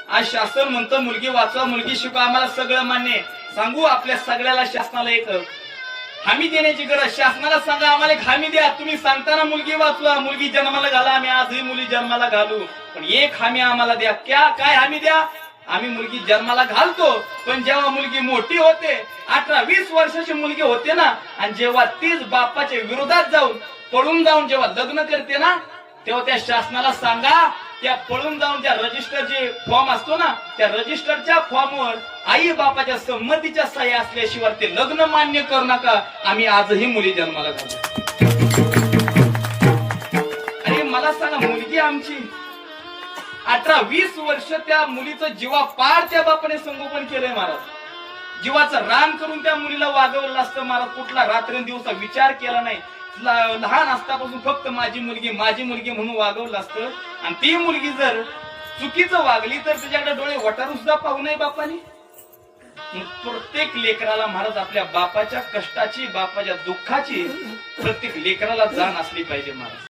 आज शासन म्हणतं मुलगी वाचवा मुलगी शिकवा, आम्हाला सगळं मान्य आहे. सांगू आपल्या सगळ्याला शासनाला एक हमी देण्याची गरज. शासनाला सांगा आम्हाला एक हमी द्या. तुम्ही सांगताना मुलगी वाचवा मुलगी जन्माला घाला, आम्ही आजही मुली जन्माला घालू, पण एक हमी आम्हाला द्या. काय हमी द्या? आम्ही मुलगी जन्माला घालतो, पण जेव्हा मुलगी मोठी होते 18-20 वर्षाची मुलगी होते ना, आणि जेव्हा तीच बापाच्या विरोधात जाऊन पळून जाऊन जेव्हा लग्न करते ना, तेव्हा त्या शासनाला सांगा त्या पळून जाऊन त्या रजिस्टर जे फॉर्म असतो ना, त्या रजिस्टरच्या फॉर्मवर आई बापाच्या संमतीच्या सह्या असल्याशिवाय ते लग्न मान्य करू नका. आम्ही आजही मुली जन्माला घालतो. अरे मला सांगा, मुलगी आमची 18-20 वर्ष त्या मुलीचं जीवा पार त्या बापाने संगोपन केलंय महाराज. जीवाचं रान करून त्या मुलीला वागवलं असतं महाराज. कुठला रात्रंदिवसा विचार केला नाही. लहान असतापासून फक्त माझी मुलगी म्हणून वागवलं असतं. आणि ती मुलगी जर चुकीचं वागली तर त्याच्याकडे डोळे वटारून सुद्धा पाहू नये बापाने. प्रत्येक लेकराला महाराज आपल्या बापाच्या कष्टाची बापाच्या दुःखाची प्रत्येक लेकराला जाण असली पाहिजे महाराज.